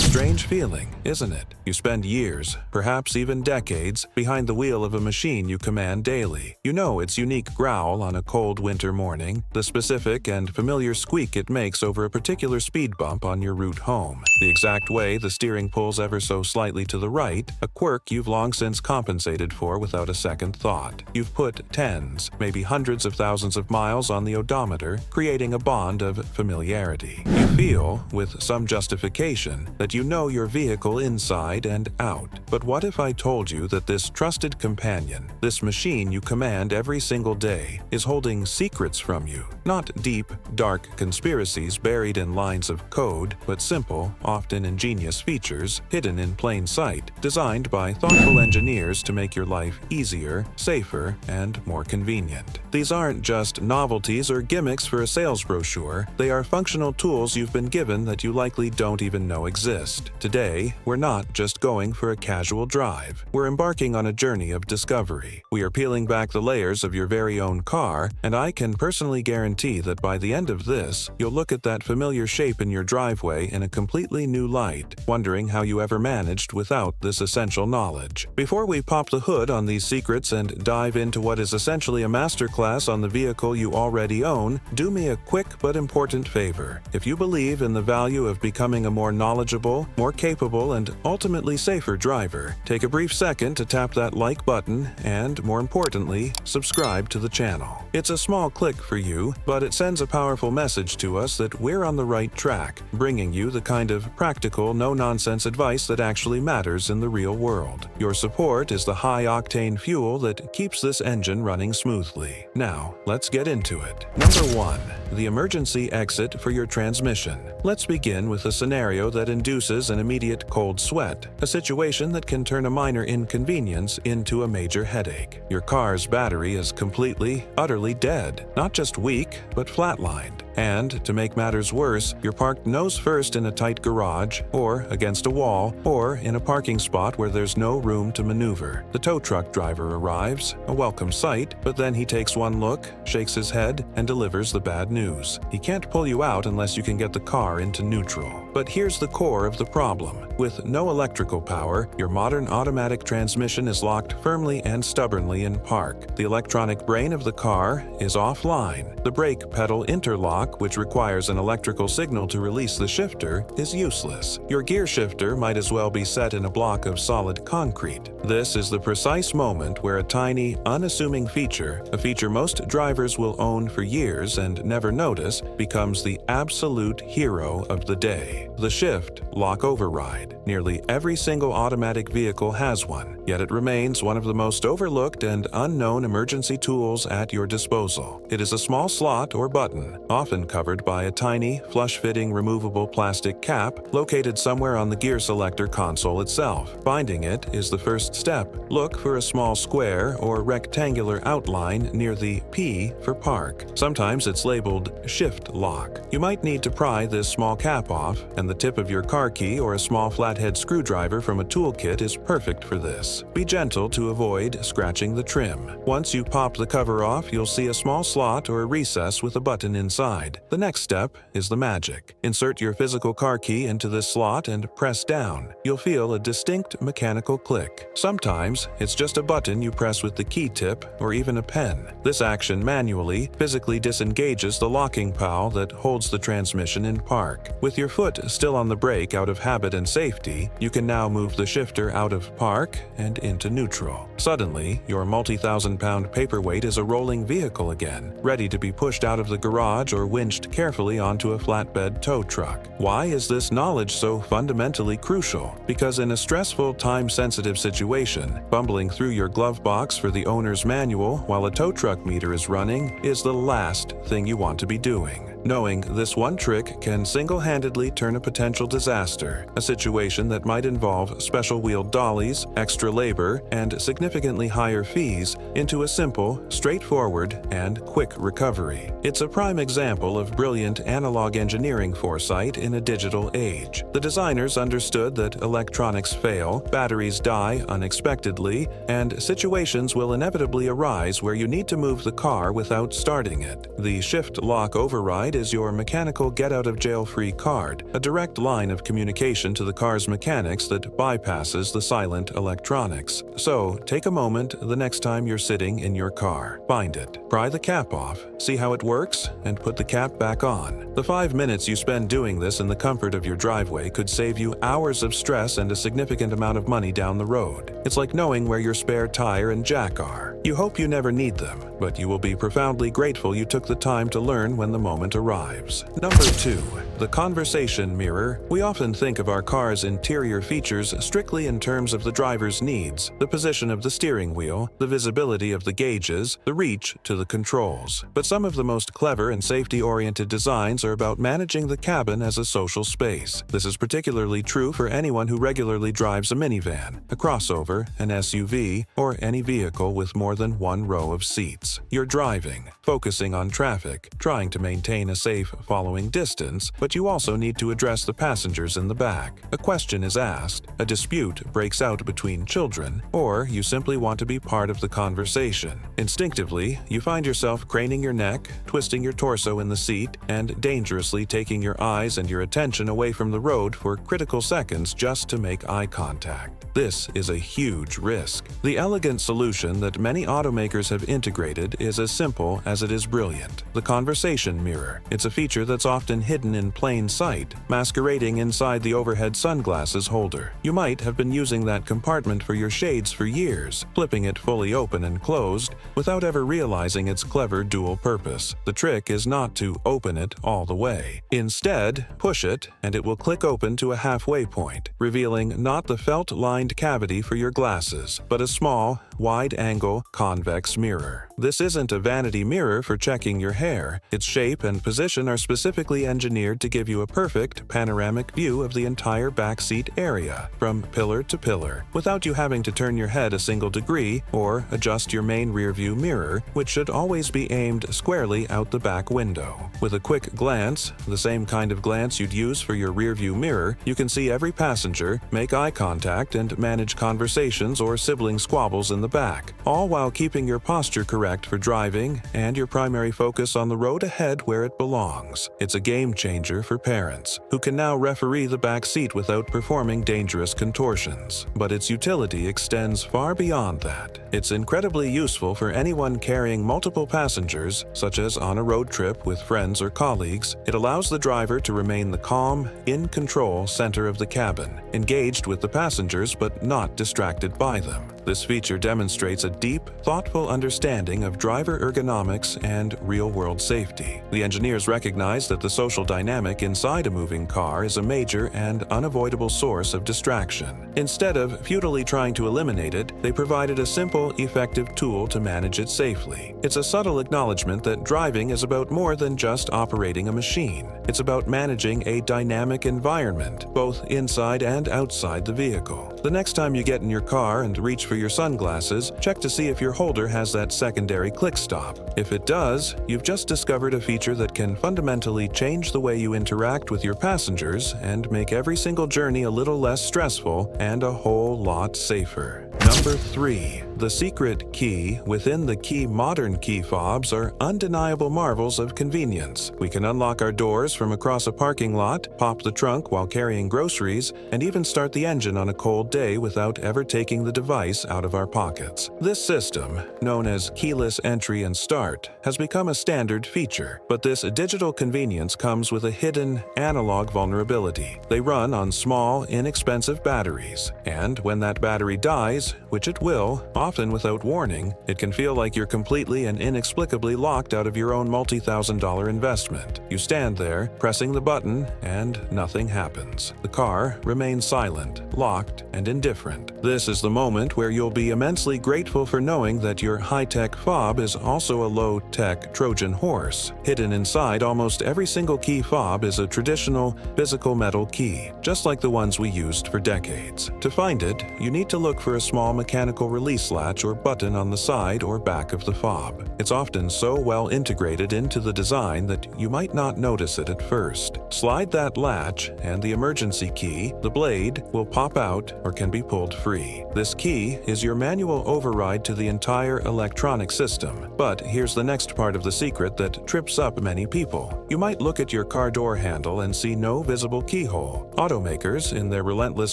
Strange feeling, isn't it? You spend years, perhaps even decades, behind the wheel of a machine you command daily. You know its unique growl on a cold winter morning, the specific and familiar squeak it makes over a particular speed bump on your route home, the exact way the steering pulls ever so slightly to the right, a quirk you've long since compensated for without a second thought. You've put tens, maybe hundreds of thousands of miles on the odometer, creating a bond of familiarity. You feel, with some justification, that you know your vehicle inside and out. But what if I told you that this trusted companion, this machine you command every single day, is holding secrets from you? Not deep, dark conspiracies buried in lines of code, but simple, often ingenious features hidden in plain sight, designed by thoughtful engineers to make your life easier, safer, and more convenient. These aren't just novelties or gimmicks for a sales brochure, they are functional tools you've been given that you likely don't even know exist. Today, we're not just going for a casual drive. We're embarking on a journey of discovery. We are peeling back the layers of your very own car, and I can personally guarantee that by the end of this, you'll look at that familiar shape in your driveway in a completely new light, wondering how you ever managed without this essential knowledge. Before we pop the hood on these secrets and dive into what is essentially a masterclass on the vehicle you already own, do me a quick but important favor. If you believe in the value of becoming a more knowledgeable, more capable, and ultimately safer driver, take a brief second to tap that like button and, more importantly, subscribe to the channel. It's a small click for you, but it sends a powerful message to us that we're on the right track, bringing you the kind of practical, no-nonsense advice that actually matters in the real world. Your support is the high-octane fuel that keeps this engine running smoothly. Now, let's get into it. Number 1. The emergency exit for your transmission. Let's begin with a scenario that induces an immediate cold sweat, a situation that can turn a minor inconvenience into a major headache. Your car's battery is completely, utterly dead, not just weak, but flatlined. And, to make matters worse, you're parked nose first in a tight garage, or against a wall, or in a parking spot where there's no room to maneuver. The tow truck driver arrives, a welcome sight, but then he takes one look, shakes his head, and delivers the bad news. He can't pull you out unless you can get the car into neutral. But here's the core of the problem. With no electrical power, your modern automatic transmission is locked firmly and stubbornly in park. The electronic brain of the car is offline. The brake pedal interlock, which requires an electrical signal to release the shifter, is useless. Your gear shifter might as well be set in a block of solid concrete. This is the precise moment where a tiny, unassuming feature, a feature most drivers will own for years and never notice, becomes the absolute hero of the day. The shift lock override. Nearly every single automatic vehicle has one, yet it remains one of the most overlooked and unknown emergency tools at your disposal. It is a small slot or button, often covered by a tiny, flush-fitting removable plastic cap located somewhere on the gear selector console itself. Finding it is the first step. Look for a small square or rectangular outline near the P for park. Sometimes it's labeled shift lock. You might need to pry this small cap off, and the tip of your car key or a small flathead screwdriver from a toolkit is perfect for this. Be gentle to avoid scratching the trim. Once you pop the cover off, you'll see a small slot or a recess with a button inside. The next step is the magic. Insert your physical car key into this slot and press down. You'll feel a distinct mechanical click. Sometimes it's just a button you press with the key tip or even a pen. This action manually, physically disengages the locking powel that holds the transmission in park. With your foot still on the brake out of habit and safety, you can now move the shifter out of park and into neutral. Suddenly, your multi-thousand-pound paperweight is a rolling vehicle again, ready to be pushed out of the garage or winched carefully onto a flatbed tow truck. Why is this knowledge so fundamentally crucial? Because in a stressful, time-sensitive situation, fumbling through your glove box for the owner's manual while a tow truck meter is running is the last thing you want to be doing. Knowing this one trick can single-handedly turn a potential disaster, a situation that might involve special-wheeled dollies, extra labor, and significantly higher fees, into a simple, straightforward, and quick recovery. It's a prime example of brilliant analog engineering foresight in a digital age. The designers understood that electronics fail, batteries die unexpectedly, and situations will inevitably arise where you need to move the car without starting it. The shift lock override inside is your mechanical get-out-of-jail-free card, a direct line of communication to the car's mechanics that bypasses the silent electronics. So, take a moment the next time you're sitting in your car. Find it, pry the cap off, see how it works, and put the cap back on. The 5 minutes you spend doing this in the comfort of your driveway could save you hours of stress and a significant amount of money down the road. It's like knowing where your spare tire and jack are. You hope you never need them, but you will be profoundly grateful you took the time to learn when the moment arrives. Number 2. The conversation mirror. We often think of our car's interior features strictly in terms of the driver's needs, the position of the steering wheel, the visibility of the gauges, the reach to the controls. But some of the most clever and safety-oriented designs are about managing the cabin as a social space. This is particularly true for anyone who regularly drives a minivan, a crossover, an SUV, or any vehicle with more than one row of seats. You're driving, focusing on traffic, trying to maintain a safe following distance, but you also need to address the passengers in the back. A question is asked, a dispute breaks out between children, or you simply want to be part of the conversation. Instinctively, you find yourself craning your neck, twisting your torso in the seat, and dangerously taking your eyes and your attention away from the road for critical seconds just to make eye contact. This is a huge risk. The elegant solution that many automakers have integrated is as simple as it is brilliant. The conversation mirror. It's a feature that's often hidden in plain sight, masquerading inside the overhead sunglasses holder. You might have been using that compartment for your shades for years, flipping it fully open and closed, without ever realizing its clever dual purpose. The trick is not to open it all the way. Instead, push it, and it will click open to a halfway point, revealing not the felt-lined cavity for your glasses, but a small, wide-angle, convex mirror. This isn't a vanity mirror for checking your hair. Its shape and position are specifically engineered to give you a perfect, panoramic view of the entire backseat area, from pillar to pillar, without you having to turn your head a single degree or adjust your main rearview mirror, which should always be aimed squarely out the back window. With a quick glance, the same kind of glance you'd use for your rearview mirror, you can see every passenger, make eye contact, and manage conversations or sibling squabbles in the back, all while keeping your posture correct for driving and your primary focus on the road ahead where it belongs. It's a game changer for parents, who can now referee the back seat without performing dangerous contortions. But its utility extends far beyond that. It's incredibly useful for anyone carrying multiple passengers, such as on a road trip with friends or colleagues. It allows the driver to remain the calm, in-control center of the cabin, engaged with the passengers but not distracted by them. This feature demonstrates a deep, thoughtful understanding of driver ergonomics and real-world safety. The engineers recognize that the social dynamic inside a moving car is a major and unavoidable source of distraction. Instead of futilely trying to eliminate it, they provided a simple, effective tool to manage it safely. It's a subtle acknowledgement that driving is about more than just operating a machine. It's about managing a dynamic environment, both inside and outside the vehicle. The next time you get in your car and reach for your sunglasses, check to see if your holder has that secondary click stop. If it does, you've just discovered a feature that can fundamentally change the way you interact with your passengers and make every single journey a little less stressful and a whole lot safer. Number 3. The secret key within the key modern key fobs are undeniable marvels of convenience. We can unlock our doors from across a parking lot, pop the trunk while carrying groceries, and even start the engine on a cold day without ever taking the device out of our pockets. This system, known as keyless entry and start, has become a standard feature, but this digital convenience comes with a hidden analog vulnerability. They run on small, inexpensive batteries, and when that battery dies, which it will, often without warning, it can feel like you're completely and inexplicably locked out of your own multi-thousand-dollar investment. You stand there, pressing the button, and nothing happens. The car remains silent, locked, and indifferent. This is the moment where you'll be immensely grateful for knowing that your high-tech fob is also a low-tech Trojan horse. Hidden inside almost every single key fob is a traditional, physical metal key, just like the ones we used for decades. To find it, you need to look for a small small mechanical release latch or button on the side or back of the fob. It's often so well integrated into the design that you might not notice it at first. Slide that latch, and the emergency key, the blade, will pop out or can be pulled free. This key is your manual override to the entire electronic system. But here's the next part of the secret that trips up many people. You might look at your car door handle and see no visible keyhole. Automakers, in their relentless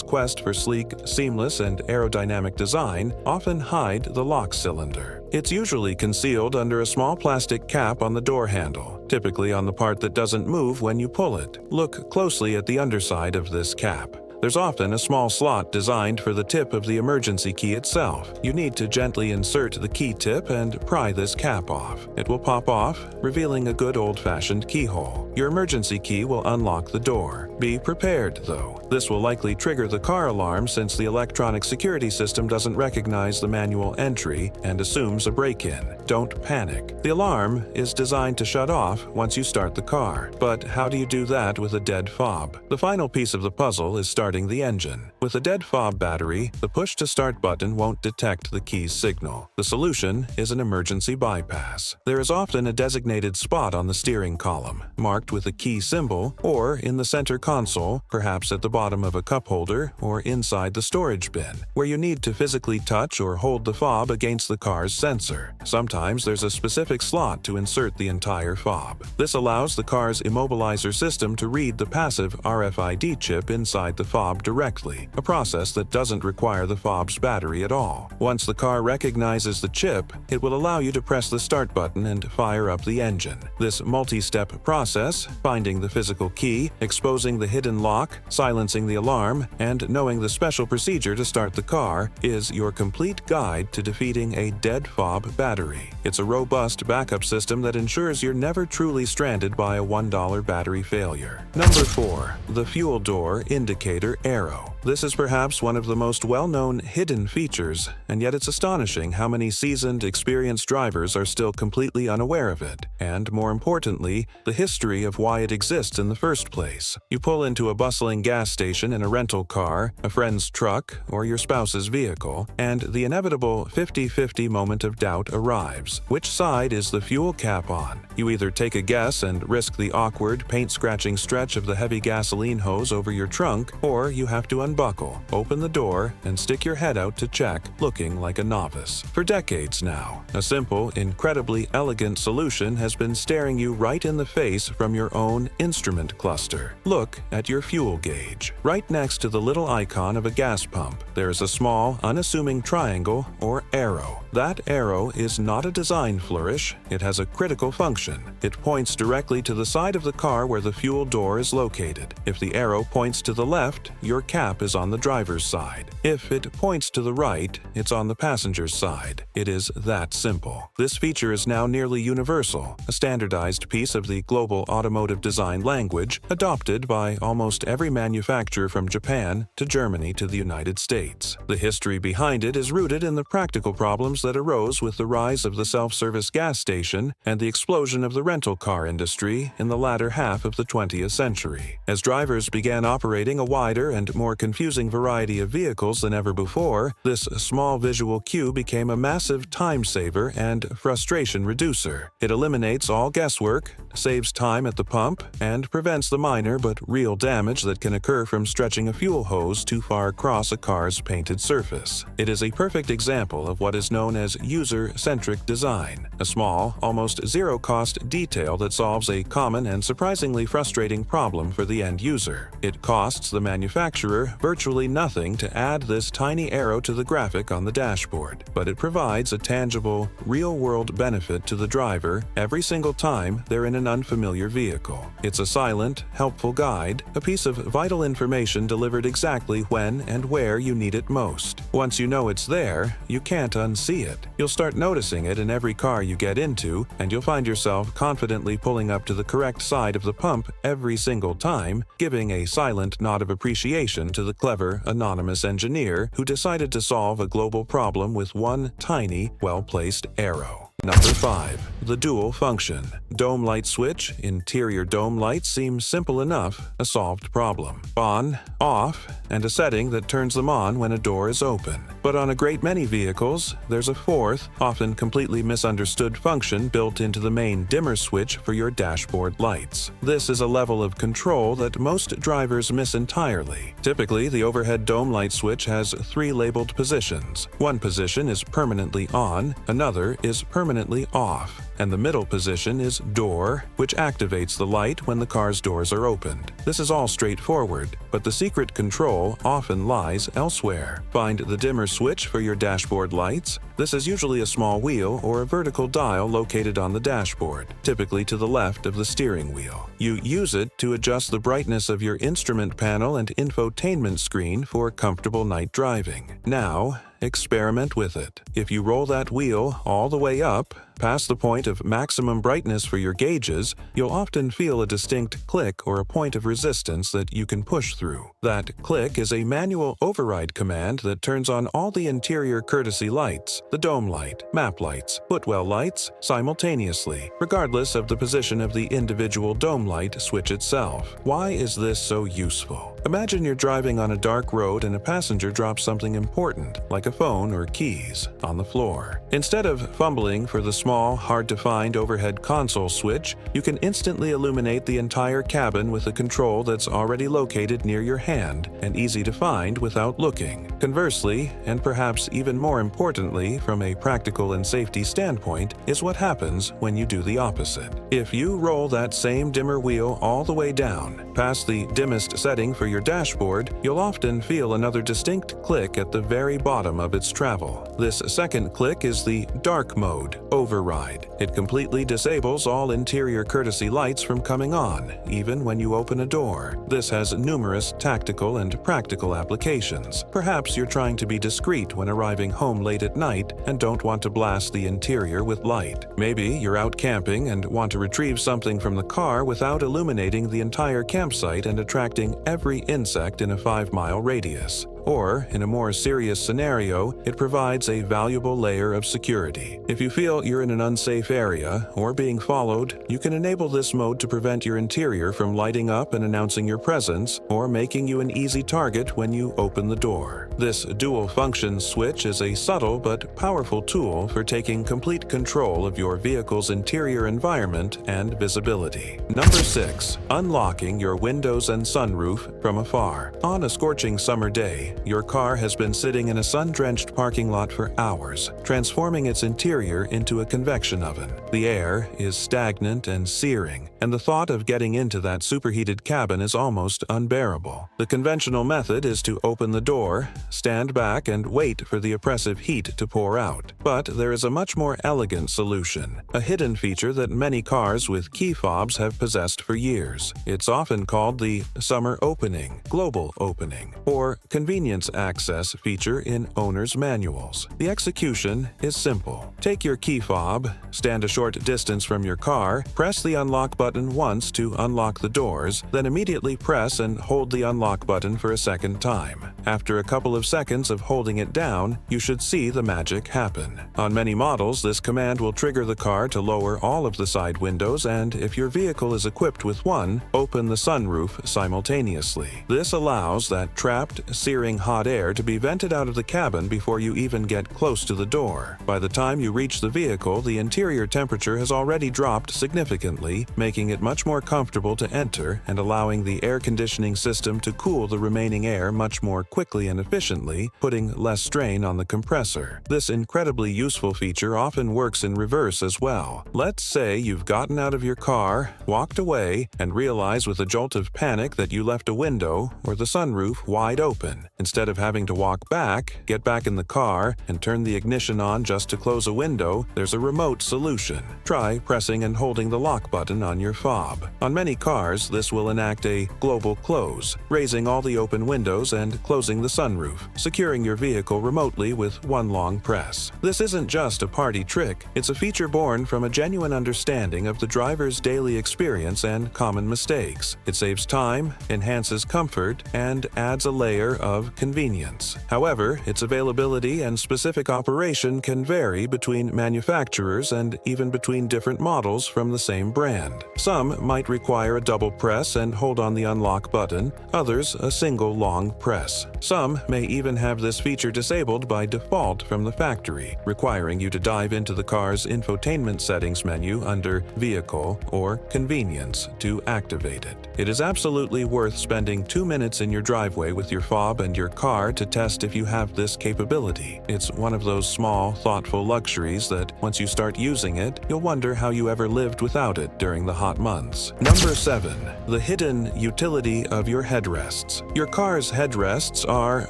quest for sleek, seamless, and aerodynamic design, often hide the lock cylinder. It's usually concealed under a small plastic cap on the door handle, typically on the part that doesn't move when you pull it. Look closely at the underside of this cap. There's often a small slot designed for the tip of the emergency key itself. You need to gently insert the key tip and pry this cap off. It will pop off, revealing a good old-fashioned keyhole. Your emergency key will unlock the door. Be prepared, though. This will likely trigger the car alarm since the electronic security system doesn't recognize the manual entry and assumes a break-in. Don't panic. The alarm is designed to shut off once you start the car. But how do you do that with a dead fob? The final piece of the puzzle is starting the engine. With a dead fob battery, the push-to-start button won't detect the key's signal. The solution is an emergency bypass. There is often a designated spot on the steering column, marked with a key symbol, or in the center console, perhaps at the bottom of a cup holder or inside the storage bin, where you need to physically touch or hold the fob against the car's sensor. Sometimes there's a specific slot to insert the entire fob. This allows the car's immobilizer system to read the passive RFID chip inside the fob directly, a process that doesn't require the fob's battery at all. Once the car recognizes the chip, it will allow you to press the start button and fire up the engine. This multi-step process, finding the physical key, exposing the hidden lock, silencing the alarm, and knowing the special procedure to start the car, is your complete guide to defeating a dead fob battery. It's a robust backup system that ensures you're never truly stranded by a $1 battery failure. Number 4. The fuel door indicator arrow. This is perhaps one of the most well-known hidden features, and yet it's astonishing how many seasoned, experienced drivers are still completely unaware of it, and more importantly, the history of why it exists in the first place. You pull into a bustling gas station in a rental car, a friend's truck, or your spouse's vehicle, and the inevitable 50-50 moment of doubt arrives. Which side is the fuel cap on? You either take a guess and risk the awkward, paint-scratching stretch of the heavy gasoline hose over your trunk, or you have to unbuckle, open the door, and stick your head out to check, looking like a novice. For decades now, a simple, incredibly elegant solution has been staring you right in the face from your own instrument cluster. Look at your fuel gauge. Right next to the little icon of a gas pump, there is a small, unassuming triangle or arrow. That arrow is not a design flourish, it has a critical function. It points directly to the side of the car where the fuel door is located. If the arrow points to the left, your cap is on the driver's side. If it points to the right, it's on the passenger's side. It is that simple. This feature is now nearly universal, a standardized piece of the global automotive design language, adopted by almost every manufacturer from Japan to Germany to the United States. The history behind it is rooted in the practical problems that arose with the rise of the self-service gas station and the explosion of the rental car industry in the latter half of the 20th century. As drivers began operating a wider and more confusing variety of vehicles than ever before, this small visual cue became a massive time saver and frustration reducer. It eliminates all guesswork, saves time at the pump, and prevents the minor but real damage that can occur from stretching a fuel hose too far across a car's painted surface. It is a perfect example of what is known as user-centric design, a small, almost zero-cost detail that solves a common and surprisingly frustrating problem for the end user. It costs the manufacturer virtually nothing to add this tiny arrow to the graphic on the dashboard, but it provides a tangible, real-world benefit to the driver every single time they're in an unfamiliar vehicle. It's a silent, helpful guide, a piece of vital information delivered exactly when and where you need it most. Once you know it's there, you can't unsee it. You'll start noticing it in every car you get into, and you'll find yourself confidently pulling up to the correct side of the pump every single time, giving a silent nod of appreciation to the clever, anonymous engineer who decided to solve a global problem with one tiny, well-placed arrow. Number 5. The dual function. Dome light switch, interior dome lights seem simple enough, a solved problem. On, off, and a setting that turns them on when a door is open. But on a great many vehicles, there's a fourth, often completely misunderstood function built into the main dimmer switch for your dashboard lights. This is a level of control that most drivers miss entirely. Typically, the overhead dome light switch has 3 labeled positions. One position is permanently on, another is permanently off, and the middle position is door, which activates the light when the car's doors are opened. This is all straightforward, but the secret control often lies elsewhere. Find the dimmer switch for your dashboard lights. This is usually a small wheel or a vertical dial located on the dashboard, typically to the left of the steering wheel. You use it to adjust the brightness of your instrument panel and infotainment screen for comfortable night driving. Now, experiment with it. If you roll that wheel all the way up, past the point of maximum brightness for your gauges, you'll often feel a distinct click or a point of resistance that you can push through. That click is a manual override command that turns on all the interior courtesy lights, the dome light, map lights, footwell lights, simultaneously, regardless of the position of the individual dome light switch itself. Why is this so useful? Imagine you're driving on a dark road and a passenger drops something important, like a phone or keys, on the floor. Instead of fumbling for the small, hard-to-find overhead console switch, you can instantly illuminate the entire cabin with a control that's already located near your hand and easy to find without looking. Conversely, and perhaps even more importantly from a practical and safety standpoint, is what happens when you do the opposite. If you roll that same dimmer wheel all the way down, past the dimmest setting for your dashboard, you'll often feel another distinct click at the very bottom of its travel. This second click is the dark mode override. It completely disables all interior courtesy lights from coming on, even when you open a door. This has numerous tactical and practical applications. Perhaps you're trying to be discreet when arriving home late at night and don't want to blast the interior with light. Maybe you're out camping and want to retrieve something from the car without illuminating the entire campsite and attracting every insect in a 5-mile radius. Or, in a more serious scenario, it provides a valuable layer of security. If you feel you're in an unsafe area or being followed, you can enable this mode to prevent your interior from lighting up and announcing your presence, or making you an easy target when you open the door. This dual-function switch is a subtle but powerful tool for taking complete control of your vehicle's interior environment and visibility. Number 6. Unlocking your windows and sunroof from afar. On a scorching summer day, your car has been sitting in a sun-drenched parking lot for hours, transforming its interior into a convection oven. The air is stagnant and searing, and the thought of getting into that superheated cabin is almost unbearable. The conventional method is to open the door, stand back, and wait for the oppressive heat to pour out. But there is a much more elegant solution, a hidden feature that many cars with key fobs have possessed for years. It's often called the summer opening, global opening, or convenience access feature in owner's manuals. The execution is simple. Take your key fob, stand a short distance from your car, press the unlock button once to unlock the doors, then immediately press and hold the unlock button for a second time. After a couple of seconds of holding it down, you should see the magic happen. On many models, this command will trigger the car to lower all of the side windows, and if your vehicle is equipped with one, open the sunroof simultaneously. This allows that trapped, searing hot air to be vented out of the cabin before you even get close to the door. By the time you reach the vehicle, the interior temperature has already dropped significantly, making it much more comfortable to enter and allowing the air conditioning system to cool the remaining air much more quickly and efficiently, putting less strain on the compressor. This incredibly useful feature often works in reverse as well. Let's say you've gotten out of your car, walked away, and realize with a jolt of panic that you left a window or the sunroof wide open. Instead of having to walk back, get back in the car, and turn the ignition on just to close a window, there's a remote solution. Try pressing and holding the lock button on your fob. On many cars, this will enact a global close, raising all the open windows and closing the sunroof, securing your vehicle remotely with one long press. This isn't just a party trick, it's a feature born from a genuine understanding of the driver's daily experience and common mistakes. It saves time, enhances comfort, and adds a layer of of convenience. However, its availability and specific operation can vary between manufacturers and even between different models from the same brand. Some might require a double press and hold on the unlock button, others a single long press. Some may even have this feature disabled by default from the factory, requiring you to dive into the car's infotainment settings menu under Vehicle or Convenience to activate it. It is absolutely worth spending 2 minutes in your driveway with your fob and your car to test if you have this capability. It's one of those small, thoughtful luxuries that, once you start using it, you'll wonder how you ever lived without it during the hot months. Number 7. The hidden utility of your headrests. Your car's headrests are,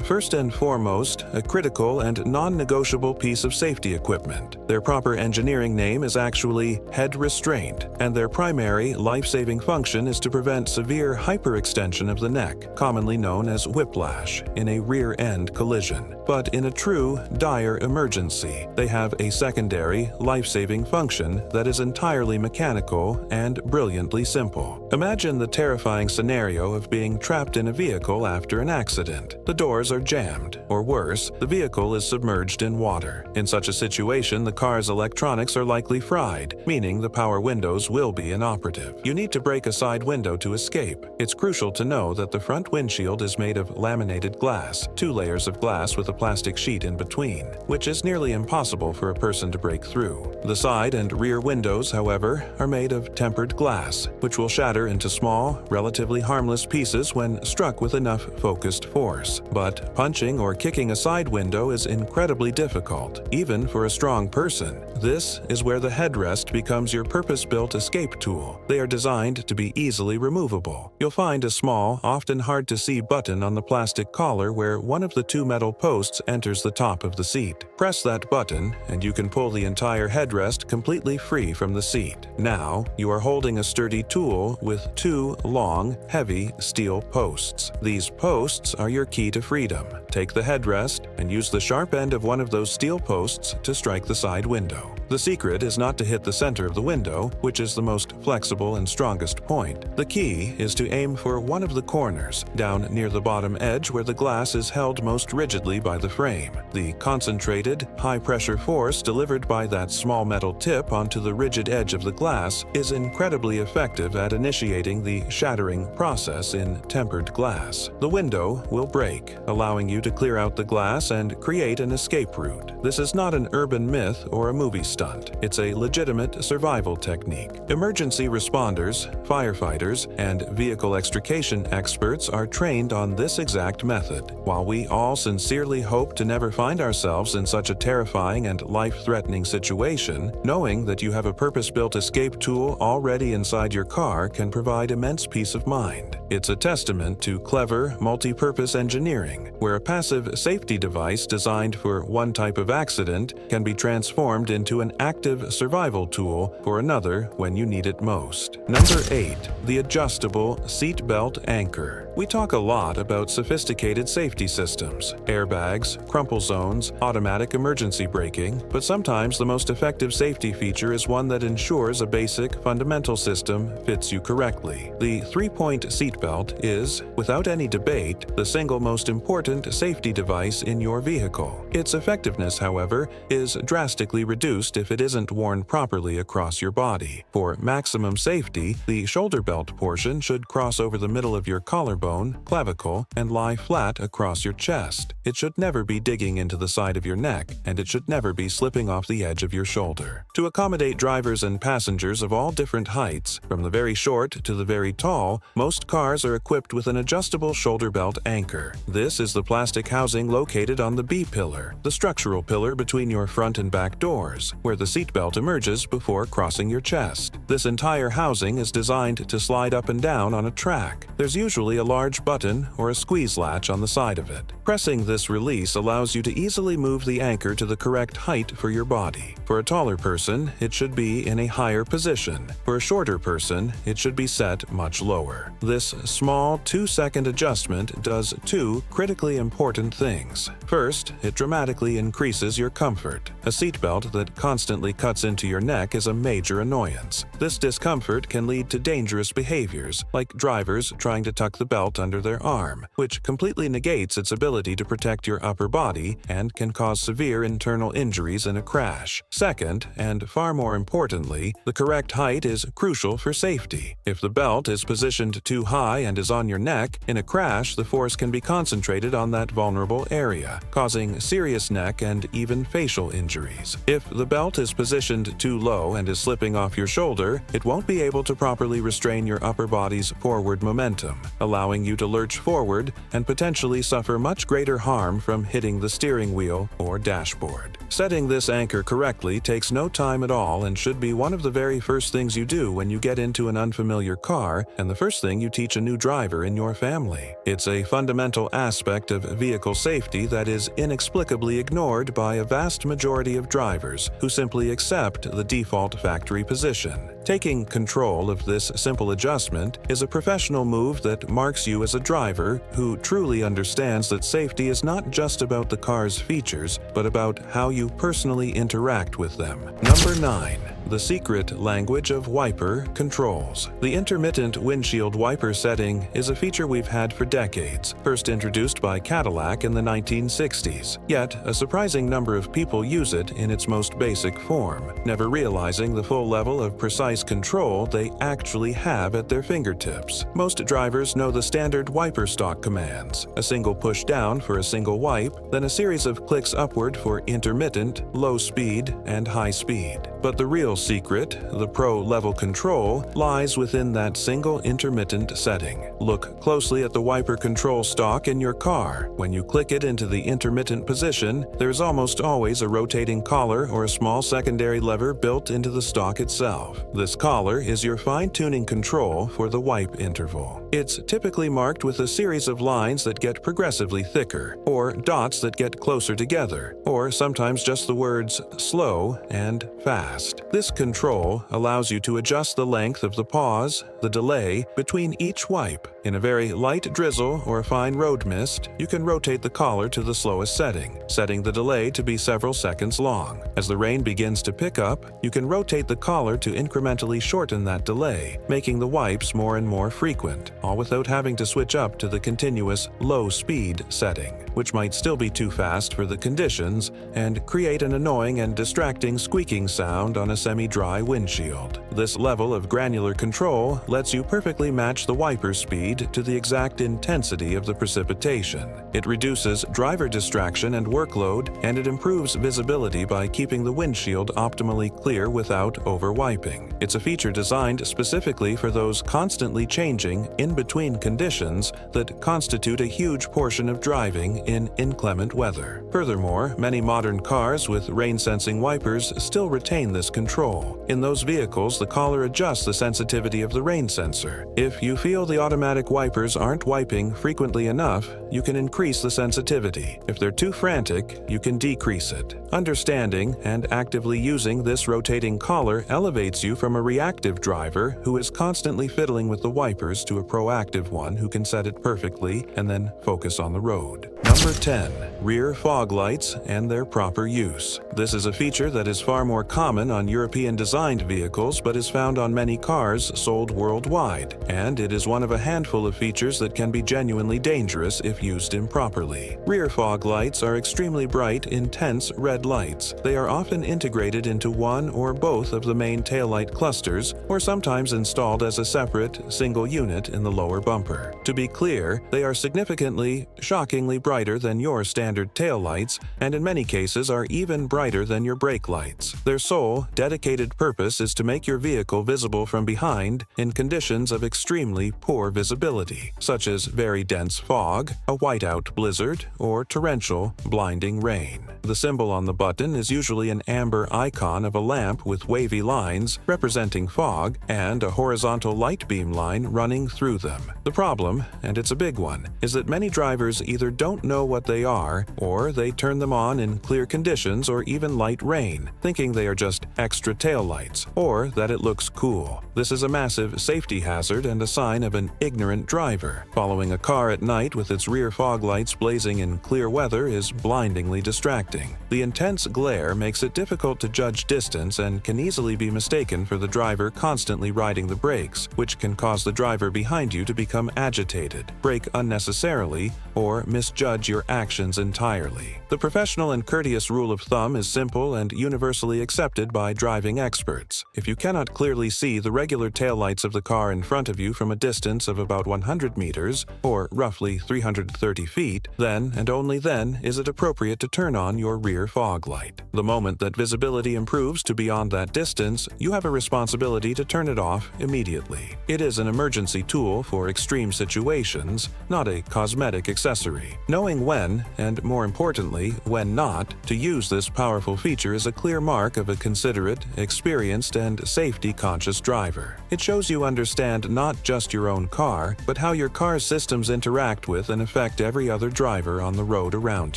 first and foremost, a critical and non-negotiable piece of safety equipment. Their proper engineering name is actually head restraint, and their primary life-saving function is to prevent severe hyperextension of the neck, commonly known as whiplash, in a rear-end collision. But in a true, dire emergency, they have a secondary, life-saving function that is entirely mechanical and brilliantly simple. Imagine the terrifying scenario of being trapped in a vehicle after an accident. The doors are jammed, or worse, the vehicle is submerged in water. In such a situation, the car's electronics are likely fried, meaning the power windows will be inoperative. You need to break a side window to escape. It's crucial to know that the front windshield is made of laminated glass, 2 layers of glass with a plastic sheet in between, which is nearly impossible for a person to break through. The side and rear windows, however, are made of tempered glass, which will shatter into small, relatively harmless pieces when struck with enough focused force. But punching or kicking a side window is incredibly difficult, even for a strong person. This is where the headrest becomes your purpose-built escape tool. They are designed to be easily removable. You'll find a small, often hard-to-see button on the plastic collar where one of the 2 metal posts enters the top of the seat. Press that button, and you can pull the entire headrest completely free from the seat. Now, you are holding a sturdy tool with 2 long, heavy steel posts. These posts are your key to freedom. Take the headrest and use the sharp end of one of those steel posts to strike the side window. The secret is not to hit the center of the window, which is the most flexible and strongest point. The key is to aim for one of the corners, down near the bottom edge where the glass is held most rigidly by the frame. The concentrated, high-pressure force delivered by that small metal tip onto the rigid edge of the glass is incredibly effective at initiating the shattering process in tempered glass. The window will break, allowing you to clear out the glass and create an escape route. This is not an urban myth or a movie stunt. It's a legitimate survival technique. Emergency responders, firefighters, and vehicle extrication experts are trained on this exact method. While we all sincerely hope to never find ourselves in such a terrifying and life-threatening situation, knowing that you have a purpose-built escape tool already inside your car can provide immense peace of mind. It's a testament to clever, multi-purpose engineering, where a passive safety device designed for one type of accident can be transformed into an active survival tool for another when you need it most. Number 8. The adjustable seat belt anchor. We talk a lot about sophisticated safety systems, airbags, crumple zones, automatic emergency braking, but sometimes the most effective safety feature is one that ensures a basic, fundamental system fits you correctly. The 3-point seatbelt is, without any debate, the single most important safety device in your vehicle. Its effectiveness, however, is drastically reduced if it isn't worn properly across your body. For maximum safety, the shoulder belt portion should cross over the middle of your collarbone, clavicle, and lie flat across your chest. It should never be digging into the side of your neck, and it should never be slipping off the edge of your shoulder. To accommodate drivers and passengers of all different heights, from the very short to the very tall, most cars are equipped with an adjustable shoulder belt anchor. This is the plastic housing located on the B-pillar, the structural pillar between your front and back doors, where the seatbelt emerges before crossing your chest. This entire housing is designed to slide up and down on a track. There's usually a large button or a squeeze latch on the side of it. Pressing this release allows you to easily move the anchor to the correct height for your body. For a taller person, it should be in a higher position. For a shorter person, it should be set much lower. This small 2-second adjustment does 2 critically important things. First, it dramatically increases your comfort. A seatbelt that constantly cuts into your neck is a major annoyance. This discomfort can lead to dangerous behaviors, like drivers trying to tuck the belt belt under their arm, which completely negates its ability to protect your upper body and can cause severe internal injuries in a crash. Second, and far more importantly, the correct height is crucial for safety. If the belt is positioned too high and is on your neck, in a crash the force can be concentrated on that vulnerable area, causing serious neck and even facial injuries. If the belt is positioned too low and is slipping off your shoulder, it won't be able to properly restrain your upper body's forward momentum, allowing you to lurch forward and potentially suffer much greater harm from hitting the steering wheel or dashboard. Setting this anchor correctly takes no time at all and should be one of the very first things you do when you get into an unfamiliar car and the first thing you teach a new driver in your family. It's a fundamental aspect of vehicle safety that is inexplicably ignored by a vast majority of drivers who simply accept the default factory position. Taking control of this simple adjustment is a professional move that marks you as a driver who truly understands that safety is not just about the car's features, but about how you personally interact with them. Number 9. The secret language of wiper controls. The intermittent windshield wiper setting is a feature we've had for decades, first introduced by Cadillac in the 1960s. Yet, a surprising number of people use it in its most basic form, never realizing the full level of precise control they actually have at their fingertips. Most drivers know the standard wiper stalk commands: a single push down for a single wipe, then a series of clicks upward for intermittent, low speed, and high speed. But the real secret, the pro-level control, lies within that single intermittent setting. Look closely at the wiper control stalk in your car. When you click it into the intermittent position, there's almost always a rotating collar or a small secondary lever built into the stalk itself. This collar is your fine-tuning control for the wipe interval. It's typically marked with a series of lines that get progressively thicker, or dots that get closer together, or sometimes just the words slow and fast. This control allows you to adjust the length of the pause, the delay, between each wipe. In a very light drizzle or fine road mist, you can rotate the collar to the slowest setting the delay to be several seconds long. As the rain begins to pick up, you can rotate the collar to incrementally shorten that delay, making the wipes more and more frequent, all without having to switch up to the continuous low-speed setting, which might still be too fast for the conditions and create an annoying and distracting squeaking sound on a semi-dry windshield. This level of granular control lets you perfectly match the wiper speed to the exact intensity of the precipitation. It reduces driver distraction and workload, and it improves visibility by keeping the windshield optimally clear without over-wiping. It's a feature designed specifically for those constantly changing, in-between conditions that constitute a huge portion of driving in inclement weather. Furthermore, many modern cars with rain-sensing wipers still retain this control. In those vehicles, the collar adjusts the sensitivity of the rain sensor. If you feel the automatic wipers aren't wiping frequently enough, you can increase the sensitivity. If they're too frantic, you can decrease it. Understanding and actively using this rotating collar elevates you from a reactive driver who is constantly fiddling with the wipers to a proactive one who can set it perfectly and then focus on the road. Number 10. Rear fog lights and their proper use. This is a feature that is far more common on European-designed vehicles but is found on many cars sold worldwide, and it is one of a handful of features that can be genuinely dangerous if used improperly. Rear fog lights are extremely bright, intense red lights. They are often integrated into one or both of the main taillight clusters, or sometimes installed as a separate, single unit in the lower bumper. To be clear, they are significantly, shockingly brighter than your standard taillights, and in many cases are even brighter than your brake lights. Their sole, dedicated purpose is to make your vehicle visible from behind in conditions of extremely poor visibility, such as very dense fog, a whiteout blizzard, or torrential, blinding rain. The symbol on the button is usually an amber icon of a lamp with wavy lines representing fog and a horizontal light beam line running through them. The problem, and it's a big one, is that many drivers either don't know what they are car, or they turn them on in clear conditions or even light rain, thinking they are just extra taillights, or that it looks cool. This is a massive safety hazard and a sign of an ignorant driver. Following a car at night with its rear fog lights blazing in clear weather is blindingly distracting. The intense glare makes it difficult to judge distance and can easily be mistaken for the driver constantly riding the brakes, which can cause the driver behind you to become agitated, brake unnecessarily, or misjudge your actions entirely. The professional and courteous rule of thumb is simple and universally accepted by driving experts. If you cannot clearly see the regular taillights of the car in front of you from a distance of about 100 meters, or roughly 330 feet, then and only then is it appropriate to turn on your rear fog light. The moment that visibility improves to beyond that distance, you have a responsibility to turn it off immediately. It is an emergency tool for extreme situations, not a cosmetic accessory. Knowing when, and more importantly, when not, to use this powerful feature is a clear mark of a considerate, experienced, and safety-conscious driver. It shows you understand not just your own car, but how your car's systems interact with and affect every other driver on the road around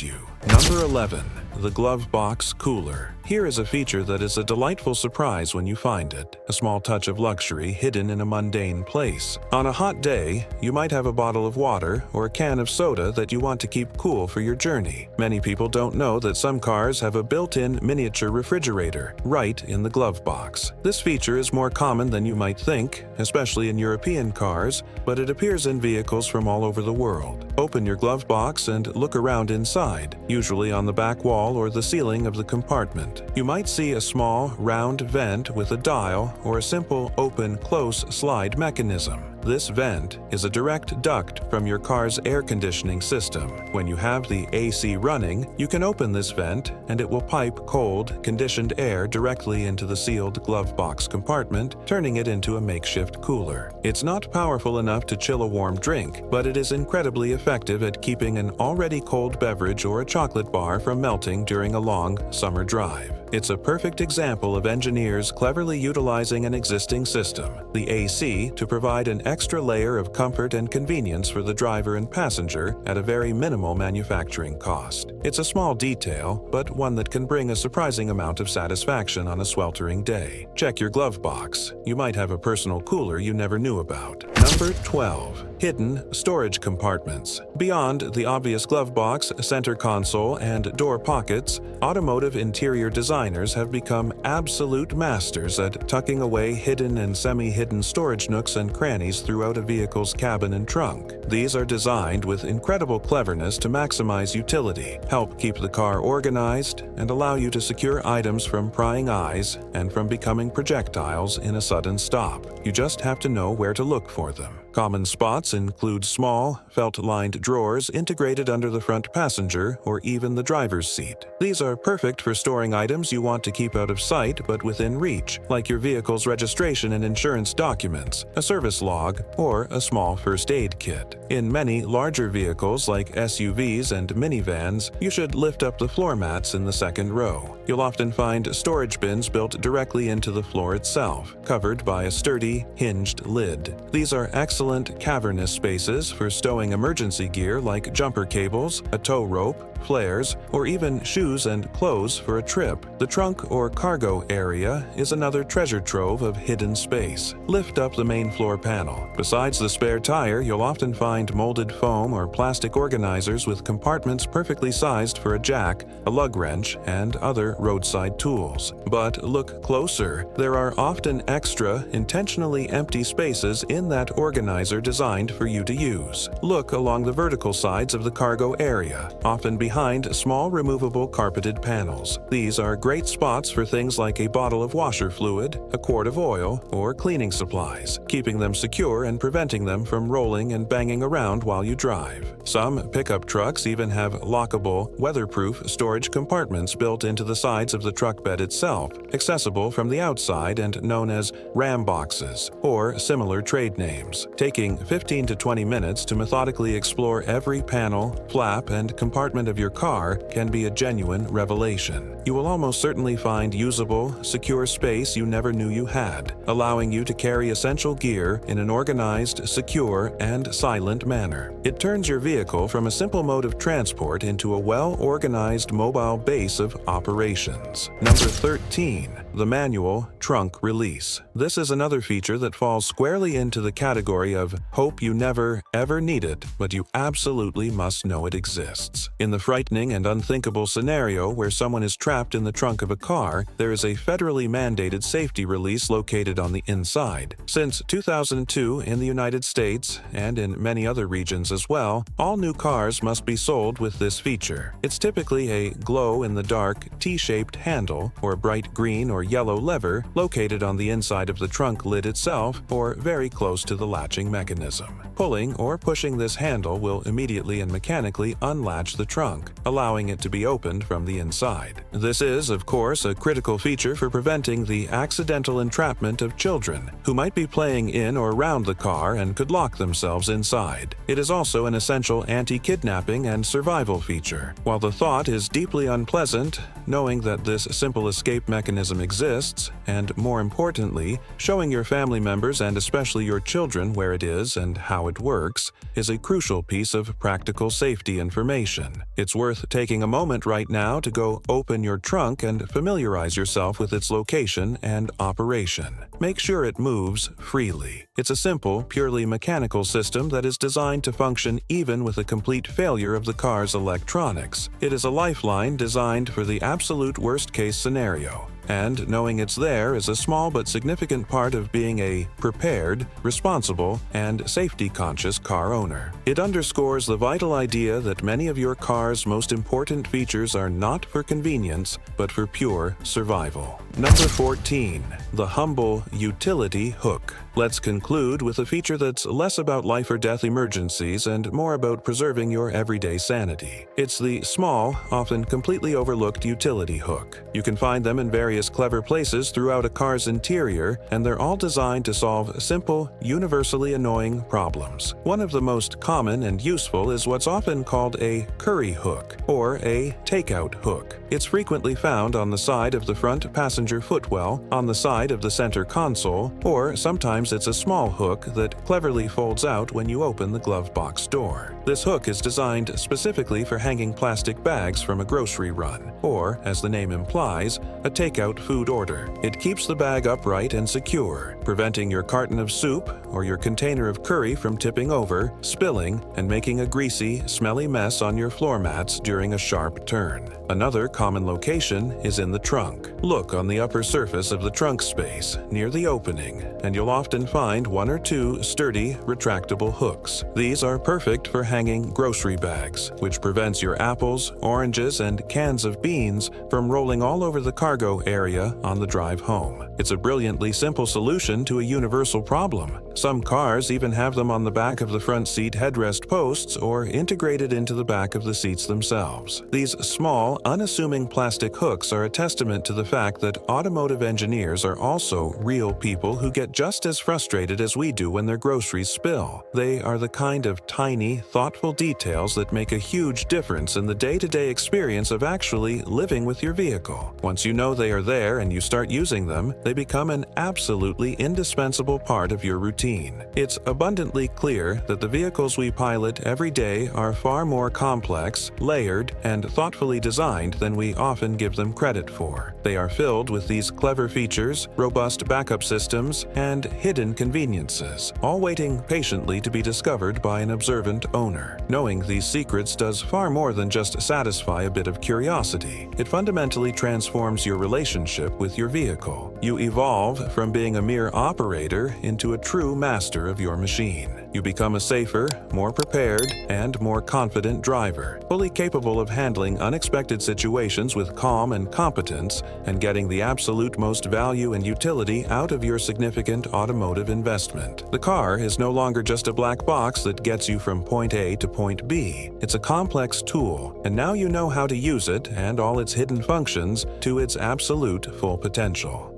you. Number 11. The Glove Box Cooler. Here is a feature that is a delightful surprise when you find it, a small touch of luxury hidden in a mundane place. On a hot day, you might have a bottle of water or a can of soda that you want to keep cool for your journey. Many people don't know that some cars have a built-in miniature refrigerator right in the glove box. This feature is more common than you might think, especially in European cars, but it appears in vehicles from all over the world. Open your glove box and look around inside, usually on the back wall or the ceiling of the compartment. You might see a small, round vent with a dial or a simple open-close slide mechanism. This vent is a direct duct from your car's air conditioning system. When you have the AC running, you can open this vent and it will pipe cold, conditioned air directly into the sealed glove box compartment, turning it into a makeshift cooler. It's not powerful enough to chill a warm drink, but it is incredibly effective at keeping an already cold beverage or a chocolate bar from melting during a long summer drive. It's a perfect example of engineers cleverly utilizing an existing system, the AC, to provide an extra layer of comfort and convenience for the driver and passenger at a very minimal manufacturing cost. It's a small detail, but one that can bring a surprising amount of satisfaction on a sweltering day. Check your glove box. You might have a personal cooler you never knew about. Number 12. Hidden storage compartments. Beyond the obvious glove box, center console, and door pockets, automotive interior designers have become absolute masters at tucking away hidden and semi-hidden storage nooks and crannies throughout a vehicle's cabin and trunk. These are designed with incredible cleverness to maximize utility, help keep the car organized, and allow you to secure items from prying eyes and from becoming projectiles in a sudden stop. You just have to know where to look for them. Common spots include small, felt-lined drawers integrated under the front passenger or even the driver's seat. These are perfect for storing items you want to keep out of sight but within reach, like your vehicle's registration and insurance documents, a service log, or a small first aid kit. In many larger vehicles like SUVs and minivans, you should lift up the floor mats in the second row. You'll often find storage bins built directly into the floor itself, covered by a sturdy, hinged lid. These are excellent cavernous spaces for stowing emergency gear like jumper cables, a tow rope, flares, or even shoes and clothes for a trip. The trunk or cargo area is another treasure trove of hidden space. Lift up the main floor panel. Besides the spare tire, you'll often find molded foam or plastic organizers with compartments perfectly sized for a jack, a lug wrench, and other roadside tools. But look closer. There are often extra, intentionally empty spaces in that organizer designed for you to use. Look along the vertical sides of the cargo area, often behind small removable carpeted panels. These are great spots for things like a bottle of washer fluid, a quart of oil, or cleaning supplies, keeping them secure and preventing them from rolling and banging around while you drive. Some pickup trucks even have lockable, weatherproof storage compartments built into the sides of the truck bed itself, accessible from the outside and known as ram boxes, or similar trade names. Taking 15 to 20 minutes to methodically explore every panel, flap, and compartment of your car can be a genuine revelation. You will almost certainly find usable, secure space you never knew you had, allowing you to carry essential gear in an organized, secure, and silent manner. It turns your vehicle from a simple mode of transport into a well-organized mobile base of operations. Number 13. The manual trunk release. This is another feature that falls squarely into the category of hope you never, ever need it, but you absolutely must know it exists. In the frightening and unthinkable scenario where someone is trapped in the trunk of a car, there is a federally mandated safety release located on the inside. Since 2002 in the United States, and in many other regions as well, all new cars must be sold with this feature. It's typically a glow-in-the-dark T-shaped handle or bright green or yellow lever located on the inside of the trunk lid itself or very close to the latching mechanism. Pulling or pushing this handle will immediately and mechanically unlatch the trunk, allowing it to be opened from the inside. This is, of course, a critical feature for preventing the accidental entrapment of children who might be playing in or around the car and could lock themselves inside. It is also an essential anti-kidnapping and survival feature. While the thought is deeply unpleasant, knowing that this simple escape mechanism exists, and more importantly, showing your family members and especially your children where it is and how it works, is a crucial piece of practical safety information. It's worth taking a moment right now to go open your trunk and familiarize yourself with its location and operation. Make sure it moves freely. It's a simple, purely mechanical system that is designed to function even with a complete failure of the car's electronics. It is a lifeline designed for the absolute worst-case scenario. And knowing it's there is a small but significant part of being a prepared, responsible, and safety-conscious car owner. It underscores the vital idea that many of your car's most important features are not for convenience, but for pure survival. Number 14. The humble utility hook. Let's conclude with a feature that's less about life or death emergencies and more about preserving your everyday sanity. It's the small, often completely overlooked utility hook. You can find them in various clever places throughout a car's interior, and they're all designed to solve simple, universally annoying problems. One of the most common and useful is what's often called a curry hook, or a takeout hook. It's frequently found on the side of the front passenger footwell, on the side of the center console, or sometimes it's a small hook that cleverly folds out when you open the glove box door. This hook is designed specifically for hanging plastic bags from a grocery run, or, as the name implies, a takeout food order. It keeps the bag upright and secure, preventing your carton of soup or your container of curry from tipping over, spilling, and making a greasy, smelly mess on your floor mats during a sharp turn. Another common location is in the trunk. Look on the upper surface of the trunk space, near the opening, and you'll often find one or two sturdy, retractable hooks. These are perfect for hanging grocery bags, which prevents your apples, oranges, and cans of beans from rolling all over the cargo area on the drive home. It's a brilliantly simple solution to a universal problem. Some cars even have them on the back of the front seat headrest posts or integrated into the back of the seats themselves. These small, unassuming plastic hooks are a testament to the fact that automotive engineers are also real people who get just as frustrated as we do when their groceries spill. They are the kind of tiny, thoughtful details that make a huge difference in the day-to-day experience of actually living with your vehicle. Once you know they are there and you start using them, they become an absolutely indispensable part of your routine. It's abundantly clear that the vehicles we pilot every day are far more complex, layered, and thoughtfully designed than we often give them credit for. They are filled with these clever features, robust backup systems, and hidden conveniences, all waiting patiently to be discovered by an observant owner. Knowing these secrets does far more than just satisfy a bit of curiosity. It fundamentally transforms your relationship with your vehicle. You evolve from being a mere operator into a true master of your machine. You become a safer, more prepared, and more confident driver, fully capable of handling unexpected situations with calm and competence and getting the absolute most value and utility out of your significant automotive investment. The car is no longer just a black box that gets you from point A to point B. It's a complex tool, and now you know how to use it and all its hidden functions to its absolute full potential.